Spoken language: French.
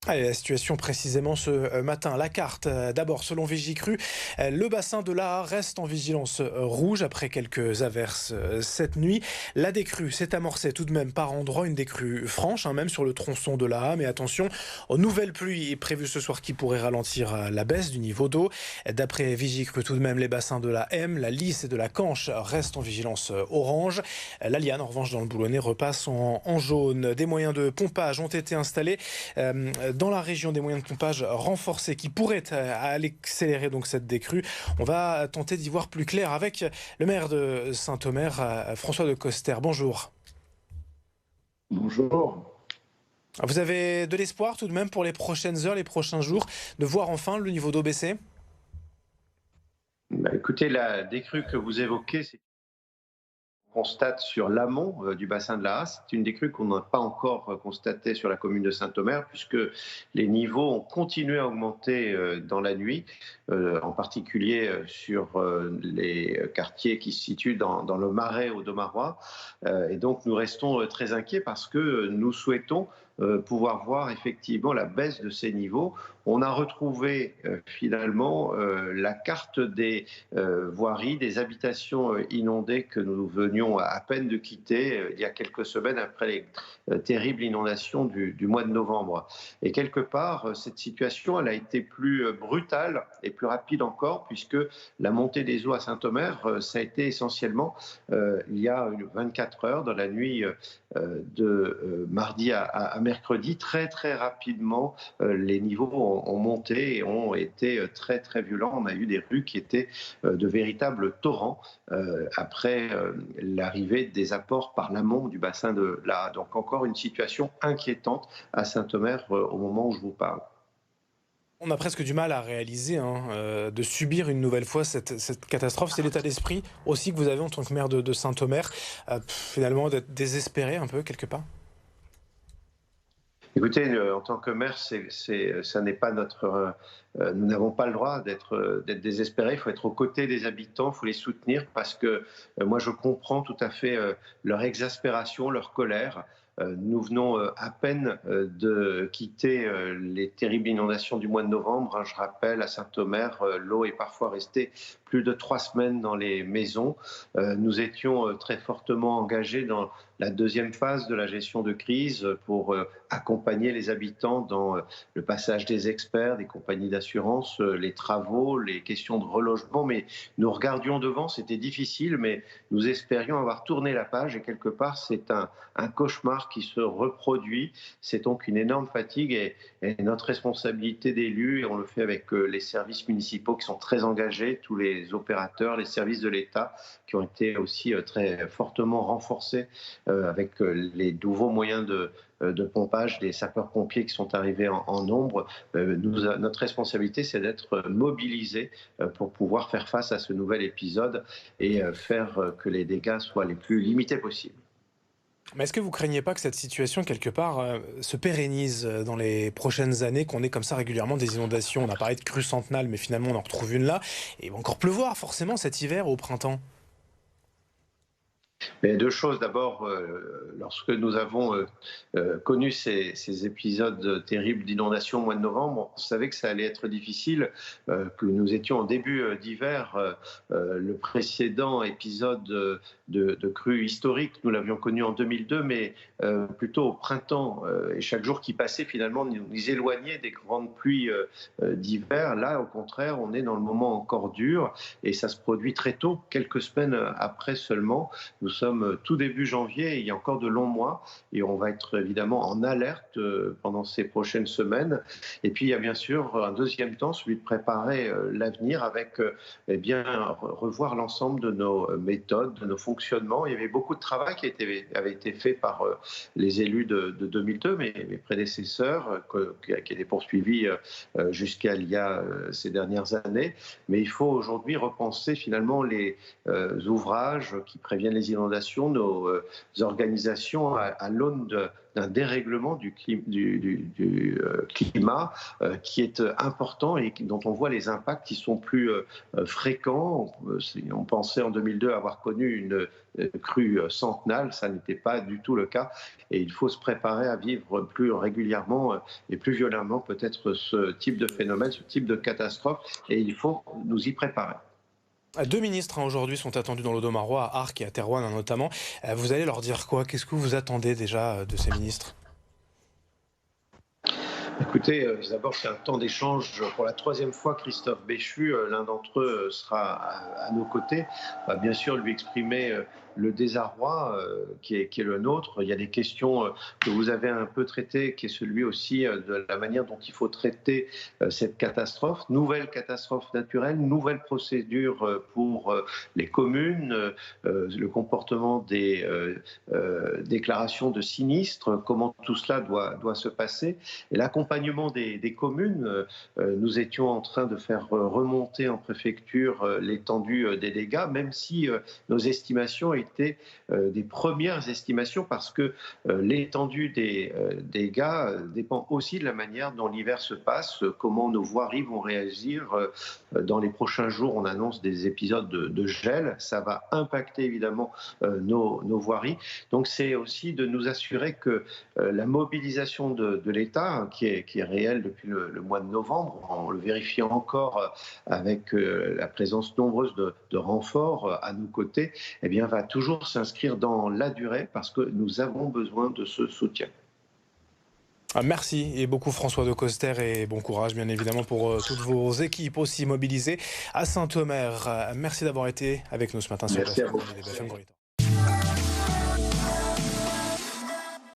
Allez, la situation précisément ce matin. La carte, d'abord selon Vigicru, le bassin de l'Aa reste en vigilance rouge après quelques averses cette nuit. La décrue s'est amorcée tout de même par endroits, une décrue franche, même sur le tronçon de l'Aa. Mais attention aux nouvelles pluies prévues ce soir qui pourraient ralentir la baisse du niveau d'eau. D'après Vigicru, tout de même, les bassins de la M, la Lys et de la Canche restent en vigilance orange. La Liane, en revanche, dans le Boulonnais, repasse en jaune. Des moyens de pompage ont été installés dans la région, des moyens de pompage renforcés qui pourraient aller accélérer donc cette décrue. On va tenter d'y voir plus clair avec le maire de Saint-Omer, François de Coster. Bonjour. Bonjour. Vous avez de l'espoir tout de même pour les prochaines heures, les prochains jours, de voir enfin le niveau d'eau baisser? Écoutez, la décrue que vous évoquez, c'est constate sur l'amont du bassin de la Hasse. C'est une décrue qu'on n'a pas encore constatée sur la commune de Saint-Omer, puisque les niveaux ont continué à augmenter dans la nuit, en particulier sur les quartiers qui se situent dans le Marais au Domarois. Et donc nous restons très inquiets parce que nous souhaitons pouvoir voir effectivement la baisse de ces niveaux. On a retrouvé finalement la carte des voiries, des habitations inondées que nous venions à peine de quitter il y a quelques semaines après les terribles inondations du mois de novembre. Et quelque part, cette situation, elle a été plus brutale et plus rapide encore, puisque la montée des eaux à Saint-Omer, ça a été essentiellement il y a 24 heures, dans la nuit de mardi à mercredi. Très très rapidement, les niveaux ont monté et ont été très très violents. On a eu des rues qui étaient de véritables torrents après l'arrivée des apports par l'amont du bassin de l'Aa. Donc encore une situation inquiétante à Saint-Omer au moment où je vous parle. On a presque du mal à réaliser de subir une nouvelle fois cette catastrophe. C'est l'état d'esprit aussi que vous avez en tant que maire de Saint-Omer, finalement d'être désespéré un peu quelque part. Écoutez, en tant que maire, ça n'est pas notre. Nous n'avons pas le droit d'être désespérés. Il faut être aux côtés des habitants, il faut les soutenir parce que moi, je comprends tout à fait leur exaspération, leur colère. Nous venons à peine de quitter les terribles inondations du mois de novembre. Je rappelle, à Saint-Omer, l'eau est parfois restée plus de 3 semaines dans les maisons. Nous étions très fortement engagés dans la deuxième phase de la gestion de crise pour accompagner les habitants dans le passage des experts, des compagnies d'assurance, les travaux, les questions de relogement. Mais nous regardions devant, c'était difficile, mais nous espérions avoir tourné la page et quelque part, c'est un cauchemar qui se reproduit. C'est donc une énorme fatigue et notre responsabilité d'élus, et on le fait avec les services municipaux qui sont très engagés, tous les opérateurs, les services de l'État qui ont été aussi très fortement renforcés avec les nouveaux moyens de pompage des sapeurs-pompiers qui sont arrivés en nombre. Notre responsabilité, c'est d'être mobilisés pour pouvoir faire face à ce nouvel épisode et faire que les dégâts soient les plus limités possibles. Mais est-ce que vous craignez pas que cette situation, quelque part, se pérennise dans les prochaines années, qu'on ait comme ça régulièrement des inondations? On a parlé de crues centenales, mais finalement on en retrouve une là. Et il va encore pleuvoir forcément cet hiver au printemps. Mais deux choses. D'abord, lorsque nous avons connu ces épisodes terribles d'inondation au mois de novembre, on savait que ça allait être difficile, que nous étions en début d'hiver. Le précédent épisode de crue historique, nous l'avions connu en 2002, mais plutôt au printemps. Et chaque jour qui passait, finalement, nous éloignait des grandes pluies d'hiver. Là, au contraire, on est dans le moment encore dur et ça se produit très tôt, quelques semaines après seulement. Nous sommes tout début janvier, il y a encore de longs mois et on va être évidemment en alerte pendant ces prochaines semaines. Et puis il y a bien sûr un deuxième temps, celui de préparer l'avenir avec eh bien, revoir l'ensemble de nos méthodes, de nos fonctionnements. Il y avait beaucoup de travail avait été fait par les élus de 2002, mes prédécesseurs, qui a été poursuivi jusqu'à il y a ces dernières années. Mais il faut aujourd'hui repenser finalement les ouvrages qui préviennent les inondations, nos organisations à l'aune d'un dérèglement du climat qui est important et dont on voit les impacts qui sont plus fréquents. On pensait en 2002 avoir connu une crue centenale, ça n'était pas du tout le cas. Et il faut se préparer à vivre plus régulièrement et plus violemment peut-être ce type de phénomène, ce type de catastrophe. Et il faut nous y préparer. Deux ministres aujourd'hui sont attendus dans l'Audomarois, à Arques et à Thérouanne notamment. Vous allez leur dire quoi? Qu'est-ce que vous attendez déjà de ces ministres? Écoutez, d'abord, c'est un temps d'échange. Pour la troisième fois, Christophe Béchu, l'un d'entre eux, sera à nos côtés. On va bien sûr lui exprimer le désarroi qui est le nôtre. Il y a des questions que vous avez un peu traitées, qui est celui aussi de la manière dont il faut traiter cette catastrophe. Nouvelle catastrophe naturelle, nouvelle procédure pour les communes, le comportement des déclarations de sinistres, comment tout cela doit se passer. Et l'accompagnement des communes, nous étions en train de faire remonter en préfecture l'étendue des dégâts, même si nos estimations étaient des premières estimations, parce que l'étendue des dégâts dépend aussi de la manière dont l'hiver se passe, comment nos voiries vont réagir. Dans les prochains jours, on annonce des épisodes de gel, ça va impacter évidemment nos voiries. Donc c'est aussi de nous assurer que la mobilisation de l'État, qui est réelle depuis le mois de novembre, on le vérifie encore avec la présence nombreuse de renforts à nos côtés, eh bien, va toujours s'inscrire dans la durée, parce que nous avons besoin de ce soutien. Merci et beaucoup François de Coster, et bon courage bien évidemment pour toutes vos équipes aussi mobilisées à Saint-Omer. Merci d'avoir été avec nous ce matin sur Merci à vous. BFM Grand Litoral.